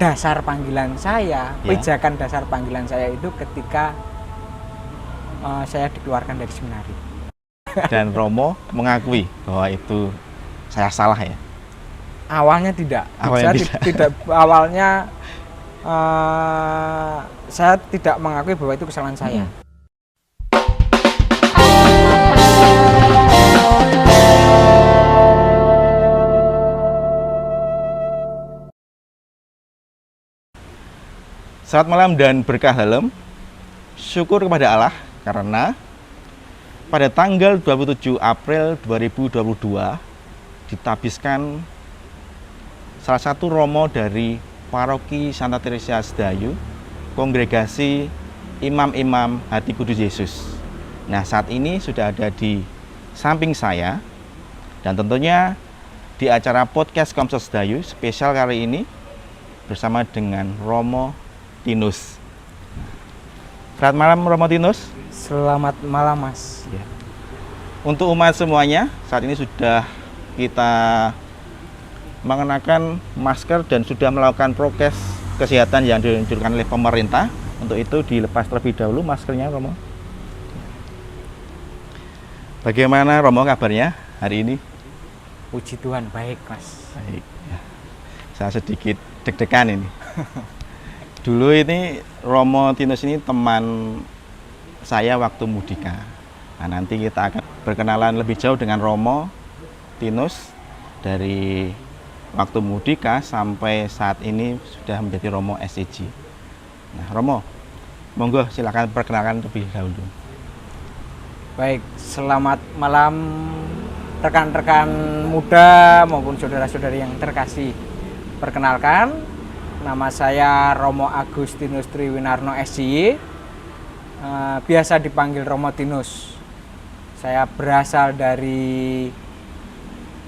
dasar panggilan saya, pijakan dasar panggilan saya itu ketika saya dikeluarkan dari seminari. Dan Romo mengakui bahwa itu saya salah ya? Awalnya tidak. Awalnya saya tidak mengakui bahwa itu kesalahan saya. Selamat malam dan berkah dalam. Syukur kepada Allah karena pada tanggal 27 April 2022 ditabiskan salah satu romo dari Paroki Santa Teresia Sedayu, Kongregasi Imam-Imam Hati Kudus Yesus. Nah, saat ini sudah ada di samping saya dan tentunya di acara podcast Komsel Sedayu spesial kali ini bersama dengan Romo Tinus. Selamat malam Romo Tinus. Selamat malam Mas. Ya. Untuk umat semuanya, saat ini sudah kita mengenakan masker dan sudah melakukan prokes kesehatan yang dianjurkan oleh pemerintah. Untuk itu dilepas terlebih dahulu maskernya Romo. Bagaimana Romo kabarnya hari ini? Puji Tuhan baik Mas. Baik. Ya. Saya sedikit deg-degan ini. Dulu ini Romo Tinus ini teman saya waktu Mudika. Nah, nanti kita akan berkenalan lebih jauh dengan Romo Tinus dari waktu Mudika sampai saat ini sudah menjadi Romo SCG. Nah, Romo, monggo silakan perkenalkan terlebih dahulu. Baik, selamat malam rekan-rekan muda maupun saudara-saudari yang terkasih. Perkenalkan, nama saya Romo Agustinus Triwinarno SCY, biasa dipanggil Romo Tinus. Saya berasal dari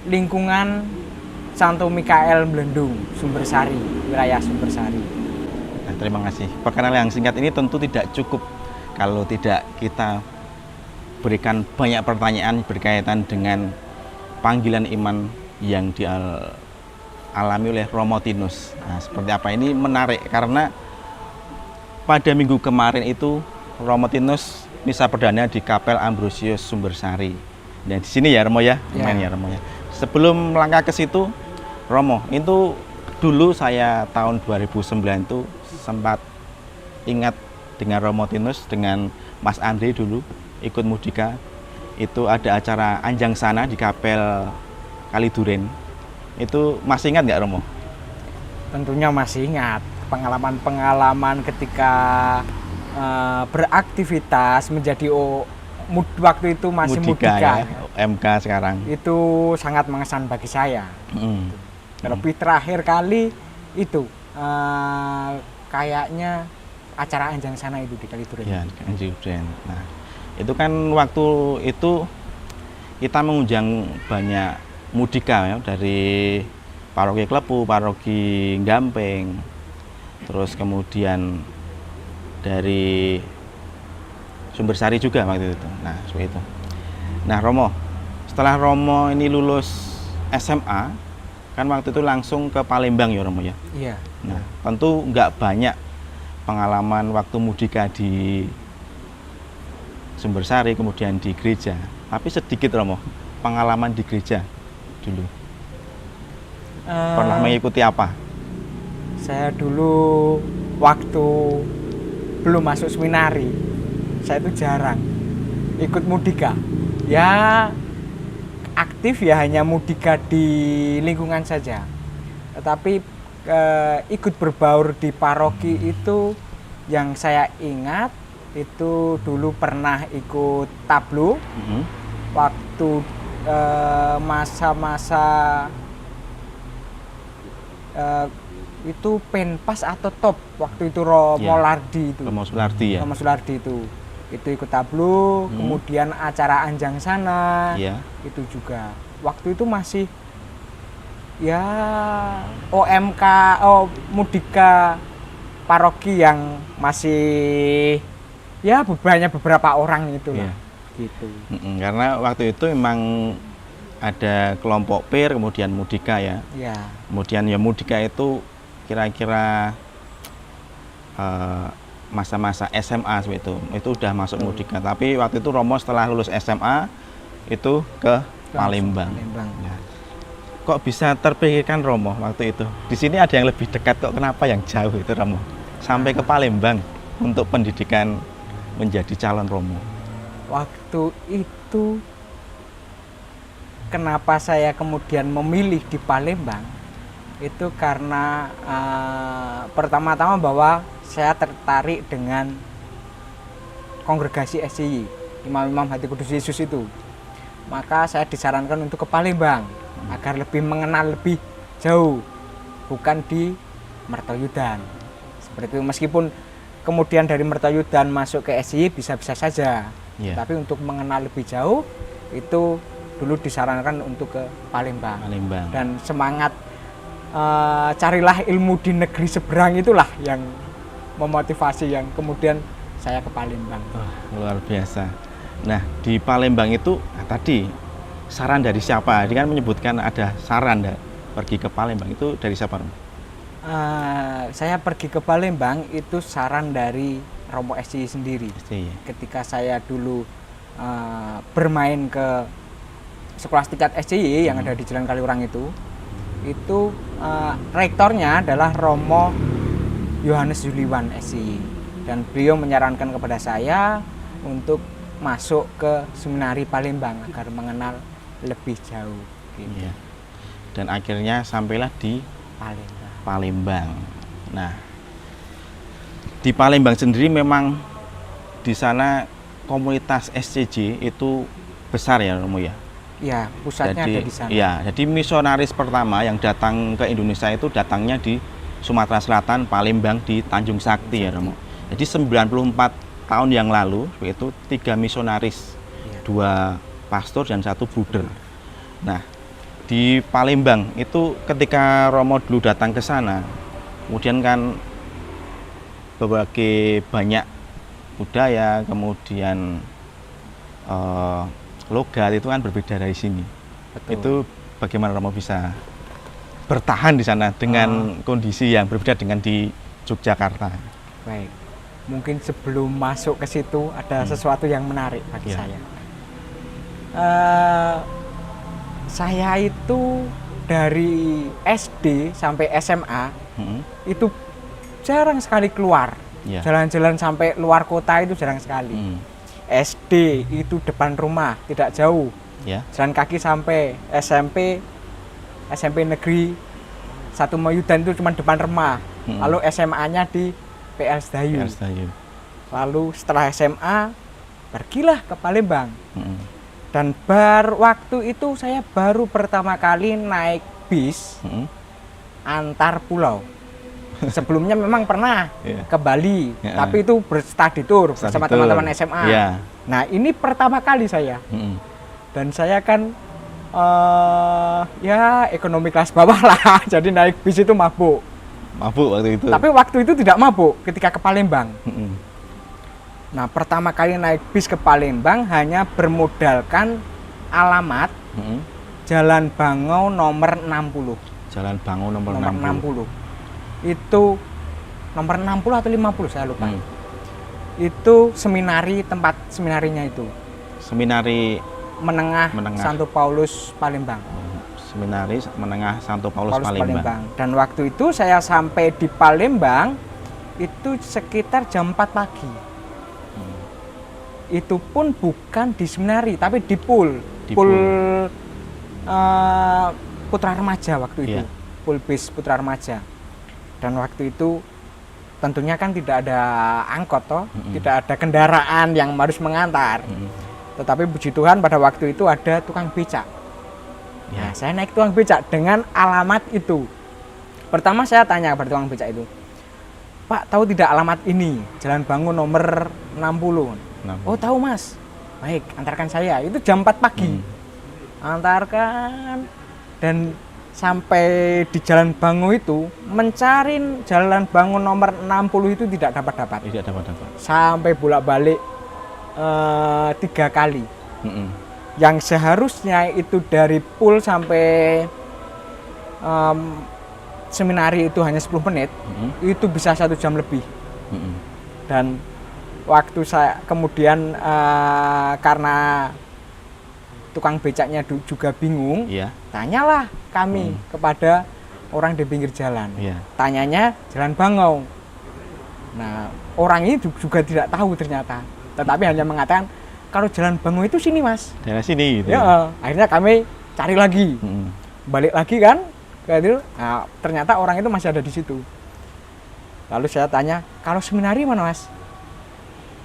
lingkungan Santo Mikael Blendung, Sumbersari, wilayah Sumbersari. Nah, terima kasih. Perkenalan yang singkat ini tentu tidak cukup kalau tidak kita berikan banyak pertanyaan berkaitan dengan panggilan iman yang dialami oleh Romo Tinus. Nah, seperti apa ini menarik karena pada minggu kemarin itu Romo Tinus misa perdana di Kapel Ambrosius Sumbersari. Dan di sini ya Romo ya, ya Romo ya. Sebelum melangkah ke situ, Romo, itu dulu saya tahun 2009 itu sempat ingat dengan Romo Tinus dengan Mas Andre dulu ikut Mudika. Itu ada acara Anjang Sana di Kapel Kaliduren. Itu masih ingat nggak Romo? Tentunya masih ingat pengalaman-pengalaman ketika beraktivitas menjadi waktu itu masih Mudika ya, MK sekarang. Itu sangat mengesan bagi saya. Terlebih terakhir kali itu kayaknya acara Anjang Sana itu di Kaliduren. Ya, Kaliduren. Nah, itu kan waktu itu kita mengundang banyak Mudika ya, dari Paroki Klepu, Paroki Gampeng, terus kemudian dari Sumbersari juga waktu itu. Nah, seperti itu. Nah, Romo, setelah Romo ini lulus SMA, kan waktu itu langsung ke Palembang ya Romo ya? Iya. Nah, tentu nggak banyak pengalaman waktu Mudika di Sumbersari, kemudian di gereja. Tapi sedikit Romo, pengalaman di gereja dulu. Pernah mengikuti apa? Saya dulu waktu belum masuk seminari, saya itu jarang ikut Mudika. Ya aktif ya hanya Mudika di lingkungan saja. Tetapi ikut berbaur di paroki itu yang saya ingat itu dulu pernah ikut tablo waktu masa-masa itu penpas atau top waktu itu Romo Lardi itu. Romo Sulardi ya. Romo Sulardi itu ikut tablo, kemudian acara Anjang Sana, itu juga. Waktu itu masih ya OMK, Mudika paroki yang masih ya beberapa orang itu lah. Gitu. Karena waktu itu memang ada kelompok PIR, kemudian Mudika ya. Iya. Kemudian ya Mudika itu kira-kira masa-masa SMA seperti itu udah masuk Mudika. Tapi waktu itu Romo setelah lulus SMA itu ke Palembang. Ya. Kok bisa terpikirkan Romo waktu itu? Di sini ada yang lebih dekat kok, kenapa yang jauh itu Romo? Sampai ke Palembang untuk pendidikan menjadi calon Romo. Waktu itu kenapa saya kemudian memilih di Palembang? Itu karena pertama-tama bahwa saya tertarik dengan kongregasi SCY, Imam-imam Hati Kudus Yesus itu. Maka saya disarankan untuk ke Palembang agar lebih mengenal lebih jauh, bukan di Mertoyudan. Seperti itu, meskipun kemudian dari Mertoyudan masuk ke SCY bisa-bisa saja. Yeah. Tapi untuk mengenal lebih jauh itu dulu disarankan untuk ke Palembang. Dan semangat carilah ilmu di negeri seberang itulah yang memotivasi yang kemudian saya ke Palembang. Luar biasa. Nah, di Palembang itu tadi saran dari siapa? Dia kan menyebutkan ada saran pergi ke Palembang, itu dari siapa? Saya pergi ke Palembang itu saran dari Romo SCY sendiri. Ketika saya dulu bermain ke sekolah tingkat SCY yang ada di Jalan Kaliurang itu rektornya adalah Romo Yohanes Juliwan SCY, dan beliau menyarankan kepada saya untuk masuk ke seminari Palembang agar mengenal lebih jauh. Gitu. Iya. Dan akhirnya sampailah di Palembang. Nah, di Palembang sendiri memang di sana komunitas SCJ itu besar ya Romo ya? Iya, pusatnya ada di sana. Iya, jadi misionaris pertama yang datang ke Indonesia itu datangnya di Sumatera Selatan, Palembang, di Tanjung Sakti ya Romo. Jadi 94 tahun yang lalu itu 3 misionaris, 2 pastor dan 1 bruder. Nah, di Palembang itu ketika Romo dulu datang ke sana, kemudian kan berbagai banyak budaya, kemudian logat itu kan berbeda dari sini. Betul. Itu bagaimana Romo bisa bertahan di sana dengan kondisi yang berbeda dengan di Yogyakarta? Baik, mungkin sebelum masuk ke situ ada sesuatu yang menarik bagi saya. Saya itu dari SD sampai SMA itu jarang sekali keluar. Jalan-jalan sampai luar kota itu jarang sekali. SD itu depan rumah, tidak jauh. Jalan kaki sampai SMP negeri 1 Mayudan itu cuma depan rumah. Lalu SMA-nya di PL Sedayu. Lalu setelah SMA pergilah ke Palembang. Dan waktu itu saya baru pertama kali naik bis antar pulau. Sebelumnya memang pernah ke Bali, tapi itu berstudy tour bersama teman-teman SMA. Nah, ini pertama kali saya. Dan saya kan ya ekonomi kelas bawah lah, jadi naik bis itu mabuk. Mabuk waktu itu? Tapi waktu itu tidak mabuk ketika ke Palembang. Nah, pertama kali naik bis ke Palembang hanya bermodalkan alamat Jalan Bangau nomor 60. Jalan Bangau nomor 60. Itu nomor 60 atau 50 saya lupa. Itu tempat seminarinya itu. Seminari Menengah Santo Paulus Palembang. Seminari Menengah Santo Paulus Palembang. Dan waktu itu saya sampai di Palembang itu sekitar jam 4 pagi. Itu pun bukan di seminari, tapi di pool Putra Remaja waktu itu. Pool bis Putra Remaja. Dan waktu itu tentunya kan tidak ada angkot tidak ada kendaraan yang harus mengantar. Tetapi puji Tuhan pada waktu itu ada tukang becak. Nah, saya naik tukang becak dengan alamat itu. Pertama saya tanya kepada tukang becak itu, "Pak, tahu tidak alamat ini? Jalan Bangun nomor 60. Oh, tahu Mas. Baik, antarkan saya. Itu jam 4 pagi. Antarkan. Dan sampai di Jalan Bangun itu, mencari Jalan Bangun nomor 60 itu tidak dapat-dapat. Sampai bolak-balik 3 kali. Yang seharusnya itu dari pool sampai seminari itu hanya 10 menit, itu bisa 1 jam lebih. Dan waktu saya kemudian karena tukang becaknya juga bingung, tanyalah kami kepada orang di pinggir jalan. Tanyanya Jalan Bangau. Nah, orang ini juga tidak tahu ternyata, tetapi hanya mengatakan kalau Jalan Bangau itu sini, Mas. Daerah sini gitu. Ya, akhirnya kami cari lagi. Balik lagi kan, nah, ternyata orang itu masih ada di situ. Lalu saya tanya, kalau seminari mana, Mas?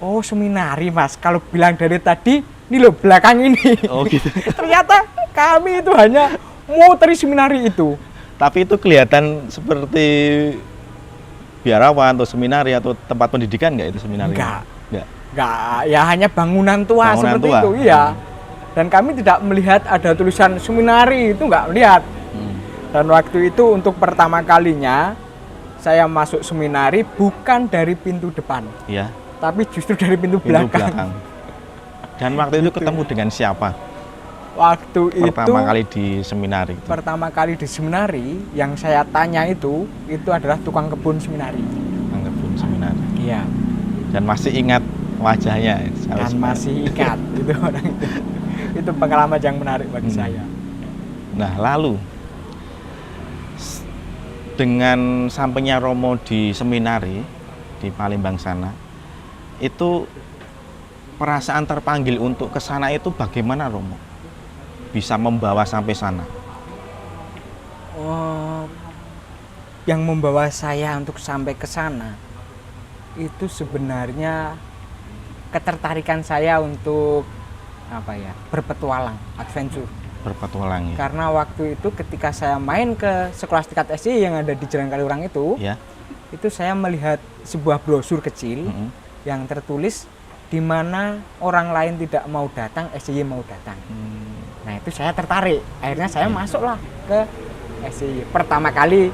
Oh, seminari, Mas. Kalau bilang dari tadi, ini loh belakang ini. Oh gitu. Ternyata kami itu hanya muter seminari itu. Tapi itu kelihatan seperti biarawan atau seminari atau tempat pendidikan nggak itu seminari? Enggak, ya hanya bangunan tua seperti itu, iya. Dan kami tidak melihat ada tulisan seminari, itu nggak melihat. Dan waktu itu untuk pertama kalinya saya masuk seminari bukan dari pintu depan, tapi justru dari pintu belakang. Dan waktu itu ketemu dengan siapa? Waktu pertama kali di seminari itu. Pertama kali di seminari yang saya tanya itu adalah tukang kebun seminari. Tukang kebun seminari. Iya. Dan masih ingat wajahnya. Dan masih ingat itu orang itu. Itu pengalaman yang menarik bagi saya. Nah, lalu dengan sampainya Romo di seminari di Palembang sana, itu perasaan terpanggil untuk ke sana itu bagaimana, Romo? Bisa membawa sampai sana? Yang membawa saya untuk sampai ke sana itu sebenarnya ketertarikan saya untuk berpetualang, adventure. Berpetualang, ya. Karena waktu itu ketika saya main ke sekolah tingkat SD yang ada di Jalan Kaliurang itu saya melihat sebuah brosur kecil yang tertulis di mana orang lain tidak mau datang, SCY mau datang. Nah, itu saya tertarik. Akhirnya saya masuklah ke SCY. Pertama kali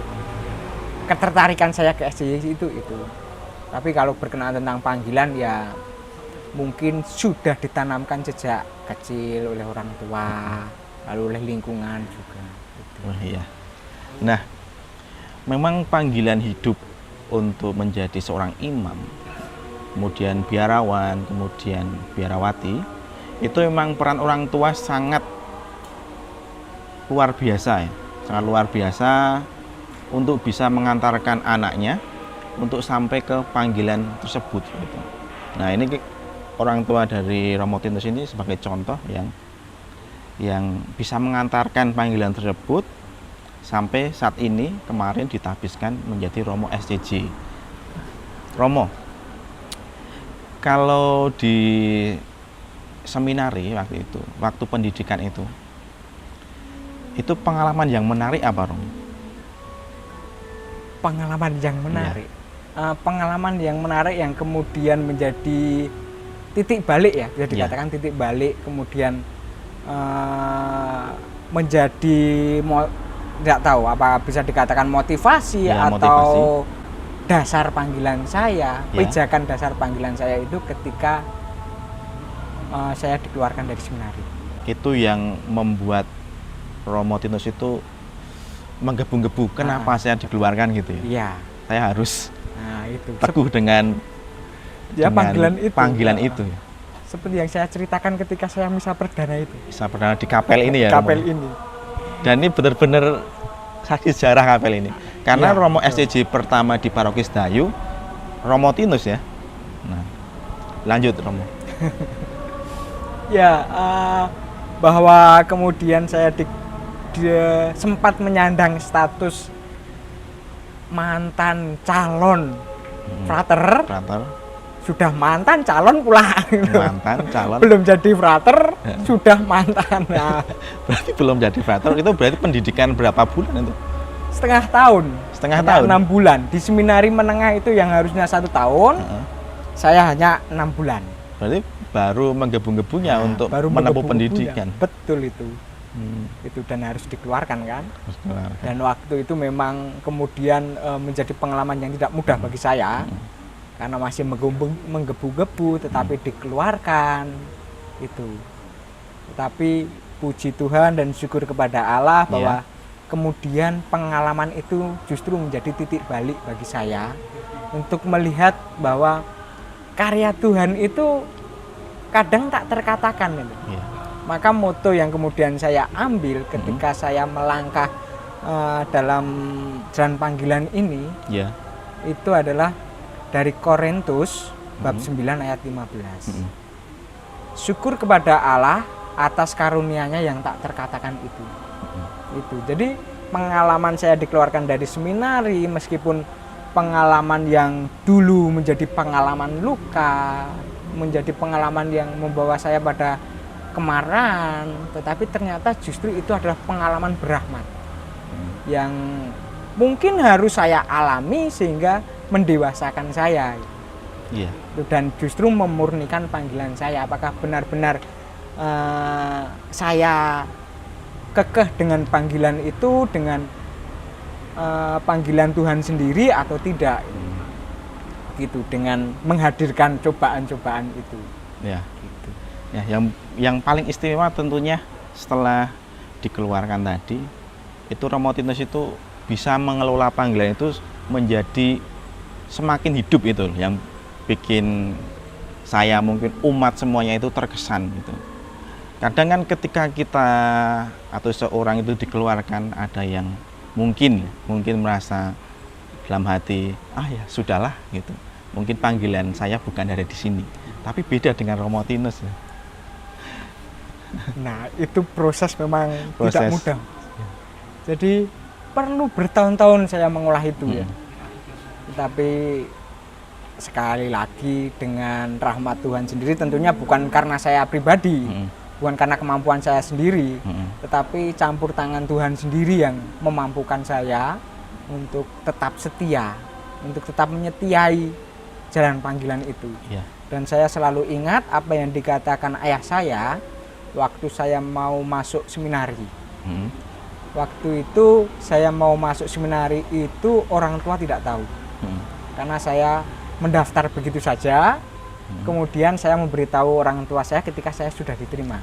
ketertarikan saya ke SCY itu. Tapi kalau berkenaan tentang panggilan, ya mungkin sudah ditanamkan sejak kecil oleh orang tua, lalu oleh lingkungan juga. Oh iya. Nah, memang panggilan hidup untuk menjadi seorang imam, kemudian biarawan, kemudian biarawati, itu memang peran orang tua sangat luar biasa, ya. Sangat luar biasa untuk bisa mengantarkan anaknya untuk sampai ke panggilan tersebut. Gitu. Nah, ini orang tua dari Romo Tinus ini sebagai contoh yang bisa mengantarkan panggilan tersebut sampai saat ini kemarin ditahbiskan menjadi Romo SCJ. Romo, kalau di seminari waktu pendidikan itu pengalaman yang menarik apa, Romo? Pengalaman yang menarik? Pengalaman yang menarik yang kemudian menjadi titik balik, ya, bisa dikatakan titik balik, kemudian menjadi tidak tahu apa bisa dikatakan motivasi atau dasar panggilan saya, pijakan dasar panggilan saya itu ketika saya dikeluarkan dari seminari. Itu yang membuat Romo Tinus itu menggebu-gebu, kenapa saya dikeluarkan gitu ya? Iya. Saya harus itu teguh dengan panggilan itu. Seperti yang saya ceritakan ketika saya misa perdana itu. Misa perdana di kapel ini, ya. Kapel ini. Dan ini benar-benar saksi sejarah kapel ini. Karena Romo SCJ pertama di Paroki Sedayu, Romo Tinus, ya. Nah, lanjut, Romo. Ya, bahwa kemudian saya sempat menyandang status mantan calon frater. Sudah mantan calon pula. Mantan calon. Belum jadi frater, sudah mantan. Nah. Berarti belum jadi frater, itu berarti pendidikan berapa bulan itu? Setengah tahun. 6 bulan. Di seminari menengah itu yang harusnya 1 tahun, saya hanya 6 bulan. Berarti baru menggebu-gebunya untuk menempuh pendidikan. Betul itu. Itu dan harus dikeluarkan kan. Dan waktu itu memang kemudian menjadi pengalaman yang tidak mudah bagi saya. Karena masih menggebu-gebu, tetapi dikeluarkan itu. Tetapi puji Tuhan dan syukur kepada Allah bahwa kemudian pengalaman itu justru menjadi titik balik bagi saya untuk melihat bahwa karya Tuhan itu kadang tak terkatakan gitu. Maka moto yang kemudian saya ambil ketika saya melangkah dalam jalan panggilan ini itu adalah dari Korintus bab 9 ayat 15. Syukur kepada Allah atas karunia-Nya yang tak terkatakan itu. Jadi pengalaman saya dikeluarkan dari seminari, meskipun pengalaman yang dulu menjadi pengalaman luka, menjadi pengalaman yang membawa saya pada kemarahan, tetapi ternyata justru itu adalah pengalaman berahmat yang mungkin harus saya alami sehingga mendewasakan saya. Dan justru memurnikan panggilan saya. Apakah benar-benar saya kekeh dengan panggilan itu, dengan panggilan Tuhan sendiri atau tidak, gitu, dengan menghadirkan cobaan-cobaan itu. Gitu. Yang paling istimewa tentunya setelah dikeluarkan tadi, itu Romo Tinus itu bisa mengelola panggilan itu menjadi semakin hidup, itu yang bikin saya, mungkin umat semuanya itu terkesan gitu. Kadang kan ketika kita atau seorang itu dikeluarkan, ada yang mungkin merasa dalam hati, ya sudahlah gitu. Mungkin panggilan saya bukan dari di sini. Tapi beda dengan Romo Tinus. Nah, itu proses memang tidak mudah. Jadi perlu bertahun-tahun saya mengolah itu ya. Tetapi sekali lagi dengan rahmat Tuhan sendiri, tentunya bukan karena saya pribadi, bukan karena kemampuan saya sendiri, tetapi campur tangan Tuhan sendiri yang memampukan saya untuk tetap setia, untuk tetap menyetiai jalan panggilan itu. Dan saya selalu ingat apa yang dikatakan ayah saya waktu saya mau masuk seminari. Waktu itu saya mau masuk seminari itu orang tua tidak tahu, karena saya mendaftar begitu saja. Kemudian saya memberitahu orang tua saya ketika saya sudah diterima.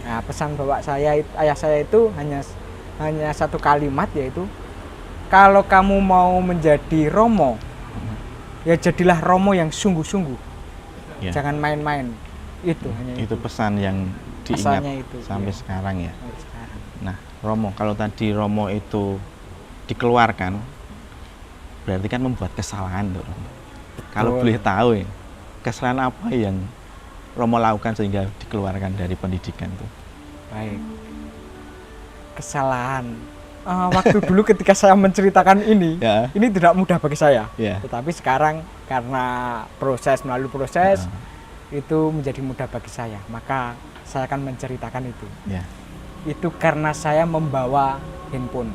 Nah, pesan bapak saya, ayah saya itu hanya satu kalimat, yaitu kalau kamu mau menjadi Romo, ya jadilah Romo yang sungguh-sungguh, jangan main-main. Itu hanya itu pesan yang diingat sampai sekarang ya. Nah, Romo, kalau tadi Romo itu dikeluarkan, berarti kan membuat kesalahan tuh. Kalau boleh tahu ya, kesalahan apa yang Romo lakukan sehingga dikeluarkan dari pendidikan tuh? Baik. Kesalahan. Waktu dulu ketika saya menceritakan ini tidak mudah bagi saya. Tetapi sekarang karena melalui proses itu menjadi mudah bagi saya. Maka saya akan menceritakan itu. Itu karena saya membawa handphone.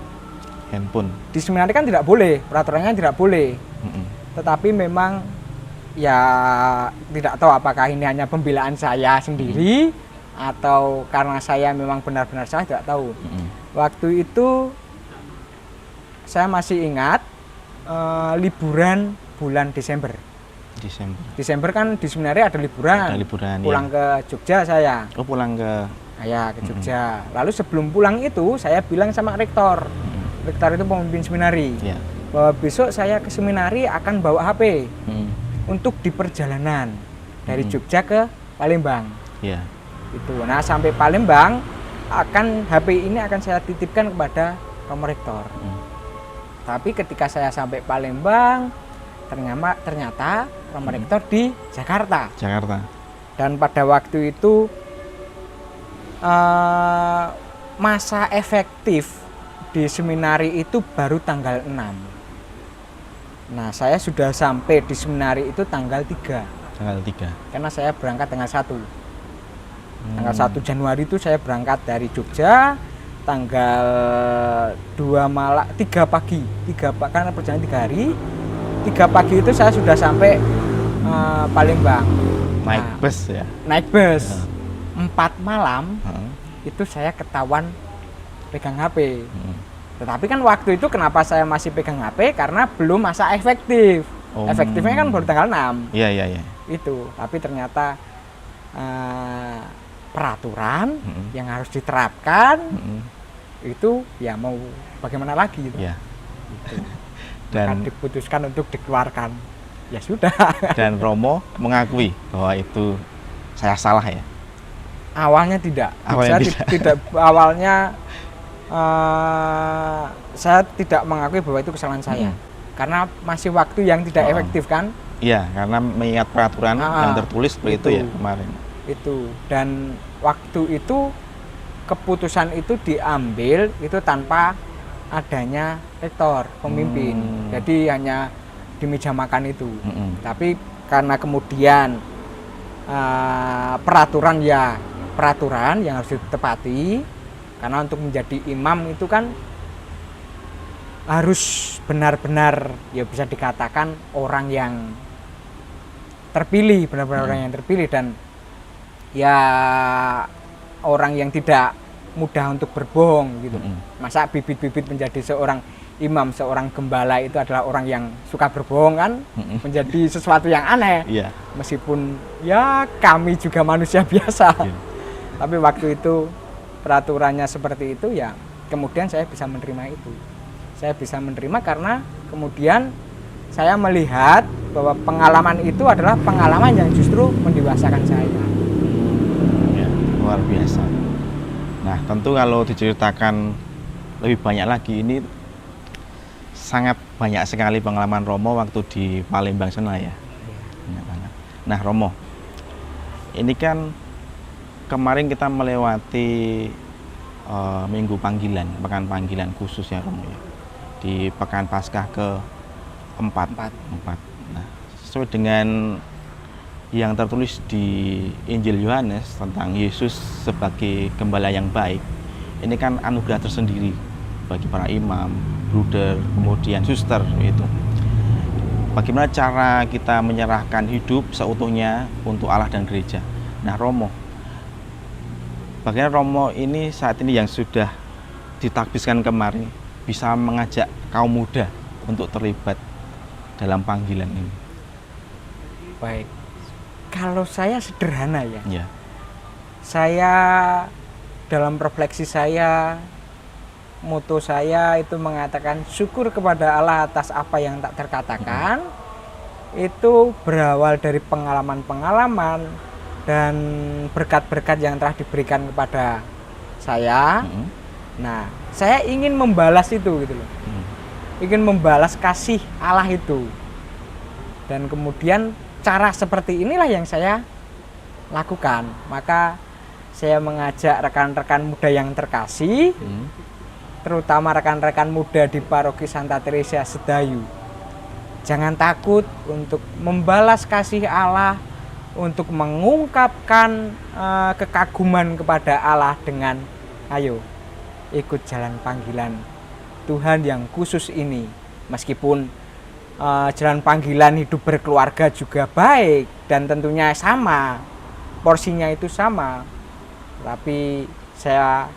Di seminari kan tidak boleh, peraturannya tidak boleh. Tetapi memang ya tidak tahu apakah ini hanya pembelaan saya sendiri atau karena saya memang benar-benar salah, tidak tahu. Waktu itu saya masih ingat liburan bulan Desember. Desember kan di seminari ada liburan. Pulang ke Jogja saya. Pulang ke Jogja. Lalu sebelum pulang itu saya bilang sama rektor. Rektor itu pemimpin seminari, bahwa besok saya ke seminari akan bawa HP untuk di perjalanan dari Jogja ke Palembang. Itu. Nah, sampai Palembang HP ini akan saya titipkan kepada Romo Rektor. Tapi ketika saya sampai Palembang, ternyata Romo Rektor di Jakarta. Dan pada waktu itu masa efektif di seminari itu baru tanggal 6. Nah, saya sudah sampai di seminari itu tanggal 3. Karena saya berangkat tanggal 1. Tanggal 1 Januari itu saya berangkat dari Jogja, tanggal 3 pagi. Karena perjalanan 3 hari. 3 pagi itu saya sudah sampai Palembang. Naik bus ya? Naik bus. 4 malam itu saya ketahuan pegang HP. Tetapi kan waktu itu kenapa saya masih pegang HP? Karena belum masa efektif. Efektifnya kan baru tanggal 6. Iya. Itu. Tapi ternyata peraturan yang harus diterapkan itu ya mau bagaimana lagi gitu. Ya. Gitu. Dan diputuskan untuk dikeluarkan, ya sudah. Dan Romo mengakui bahwa itu saya salah ya. Awalnya tidak. Awalnya saya tidak. Awalnya saya tidak mengakui bahwa itu kesalahan saya, karena masih waktu yang tidak efektif kan. Iya, karena mengingat peraturan yang tertulis seperti itu ya kemarin. Itu, dan waktu itu keputusan itu diambil itu tanpa adanya rektor, pemimpin. Jadi hanya di meja makan itu. Tapi karena kemudian peraturan yang harus ditepati, karena untuk menjadi imam itu kan harus benar-benar ya bisa dikatakan orang yang terpilih, benar-benar orang yang terpilih, dan ya orang yang tidak mudah untuk berbohong gitu. Masa bibit-bibit menjadi seorang imam, seorang gembala itu adalah orang yang suka berbohong kan, menjadi sesuatu yang aneh. Meskipun ya kami juga manusia biasa. Tapi waktu itu peraturannya seperti itu, ya kemudian saya bisa menerima itu. Saya bisa menerima karena kemudian saya melihat bahwa pengalaman itu adalah pengalaman yang justru mendewasakan saya. Ya, luar biasa. Nah, tentu kalau diceritakan lebih banyak lagi, ini sangat banyak sekali pengalaman Romo waktu di Palembang sana ya. Banyak banget. Nah, Romo, ini kan kemarin kita melewati minggu panggilan, pekan panggilan khusus ya Romo ya, di pekan Paskah ke-4. Nah, sesuai dengan yang tertulis di Injil Yohanes tentang Yesus sebagai gembala yang baik, ini kan anugerah tersendiri bagi para imam, bruder, kemudian suster itu. Bagaimana cara kita menyerahkan hidup seutuhnya untuk Allah dan gereja? Nah, Romo, bagaimana Romo ini saat ini yang sudah ditakbiskan kemarin bisa mengajak kaum muda untuk terlibat dalam panggilan ini? Baik, kalau saya sederhana ya. Ya. Saya dalam refleksi saya, moto saya itu mengatakan syukur kepada Allah atas apa yang tak terkatakan. Itu berawal dari pengalaman-pengalaman dan berkat-berkat yang telah diberikan kepada saya. Nah, saya ingin membalas itu gitu loh. Ingin membalas kasih Allah itu. Dan kemudian cara seperti inilah yang saya lakukan. Maka saya mengajak rekan-rekan muda yang terkasih, terutama rekan-rekan muda di Paroki Santa Teresa Sedayu, jangan takut untuk membalas kasih Allah, untuk mengungkapkan kekaguman kepada Allah dengan ayo ikut jalan panggilan Tuhan yang khusus ini. Meskipun jalan panggilan hidup berkeluarga juga baik dan tentunya sama, porsinya itu sama, tapi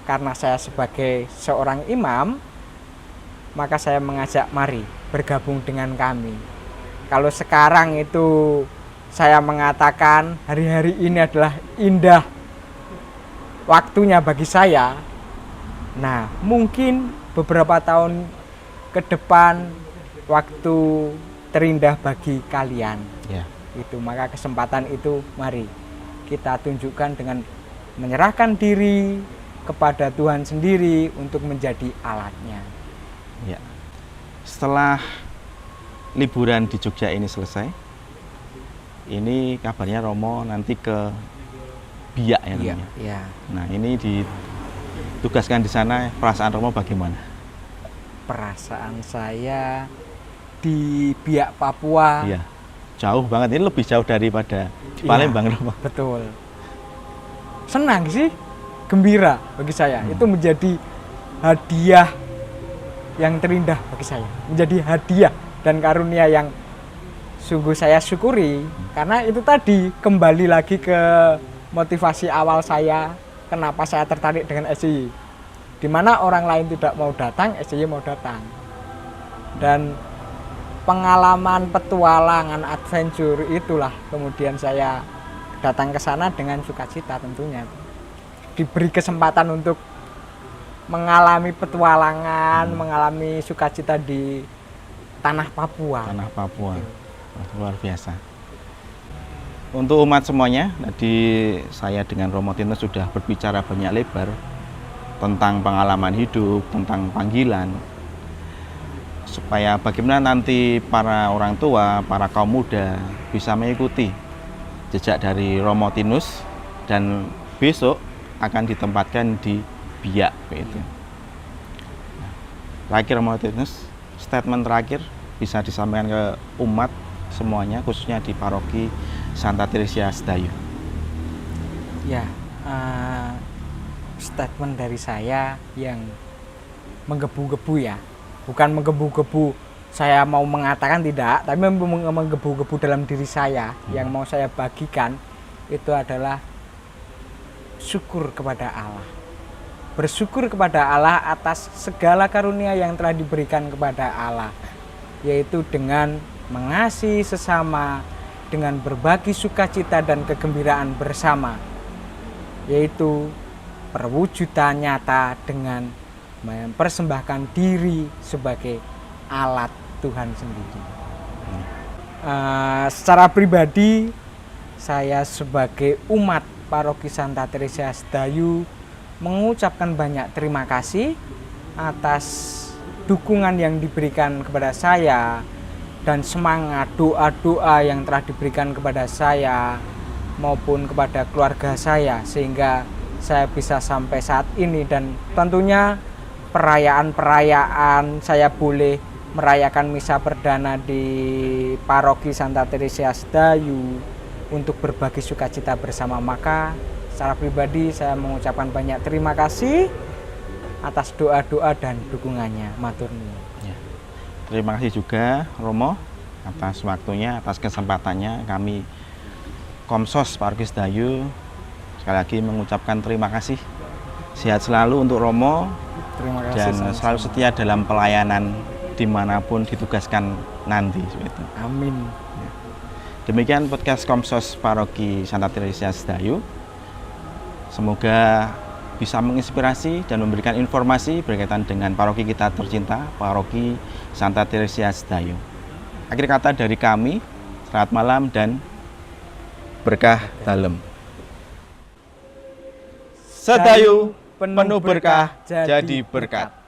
karena saya sebagai seorang imam, maka saya mengajak mari bergabung dengan kami. Kalau sekarang itu saya mengatakan hari-hari ini adalah indah waktunya bagi saya, nah mungkin beberapa tahun ke depan waktu terindah bagi kalian. Itu, maka kesempatan itu mari kita tunjukkan dengan menyerahkan diri kepada Tuhan sendiri untuk menjadi alatnya. Ya. Setelah liburan di Jogja ini selesai, ini kabarnya Romo nanti ke Biak ya namanya. Iya. Nah, ini ditugaskan di sana, perasaan Romo bagaimana? Perasaan saya di Biak, Papua. Iya. Jauh banget, ini lebih jauh daripada di Palembang, Romo. Betul. Senang sih, gembira bagi saya. Itu menjadi hadiah yang terindah bagi saya. Menjadi hadiah dan karunia yang sungguh saya syukuri. Karena itu tadi kembali lagi ke motivasi awal saya, kenapa saya tertarik dengan SCY. Di mana orang lain tidak mau datang, SCY mau datang. Dan pengalaman petualangan adventure itulah kemudian saya datang ke sana dengan sukacita tentunya. Diberi kesempatan untuk mengalami petualangan, mengalami sukacita di tanah Papua. Tanah Papua. Luar biasa. Untuk umat semuanya, tadi saya dengan Romo Tinus sudah berbicara banyak lebar tentang pengalaman hidup, tentang panggilan, supaya bagaimana nanti para orang tua, para kaum muda bisa mengikuti jejak dari Romo Tinus dan besok akan ditempatkan di Biak itu. Terakhir Romo Tinus, statement terakhir bisa disampaikan ke umat semuanya, khususnya di paroki Santa Teresia Sedayu. Ya, statement dari saya yang menggebu-gebu ya, bukan menggebu-gebu saya mau mengatakan tidak, tapi menggebu-gebu dalam diri saya. Yang mau saya bagikan itu adalah syukur kepada Allah, bersyukur kepada Allah atas segala karunia yang telah diberikan kepada Allah, yaitu dengan mengasihi sesama, dengan berbagi sukacita dan kegembiraan bersama, yaitu perwujudan nyata dengan mempersembahkan diri sebagai alat Tuhan sendiri. Secara pribadi, saya sebagai umat Paroki Santa Teresia Sedayu mengucapkan banyak terima kasih atas dukungan yang diberikan kepada saya dan semangat doa-doa yang telah diberikan kepada saya maupun kepada keluarga saya, sehingga saya bisa sampai saat ini. Dan tentunya perayaan-perayaan saya boleh merayakan misa perdana di Paroki Santa Teresia Sedayu untuk berbagi sukacita bersama. Maka secara pribadi saya mengucapkan banyak terima kasih atas doa-doa dan dukungannya. Matur nuwun. Terima kasih juga Romo atas waktunya, atas kesempatannya. Kami Komsos Paroki Sedayu sekali lagi mengucapkan terima kasih. Sehat selalu untuk Romo. Terima kasih, dan sama-sama. selalu setia dalam pelayanan dimanapun ditugaskan nanti. Amin. Demikian podcast Komsos Paroki Santa Teresia Sedayu. Semoga bisa menginspirasi dan memberikan informasi berkaitan dengan paroki kita tercinta, Paroki Santa Teresia Sedayu. Akhir kata dari kami, selamat malam dan berkah dalem. Sedayu penuh berkah jadi berkat.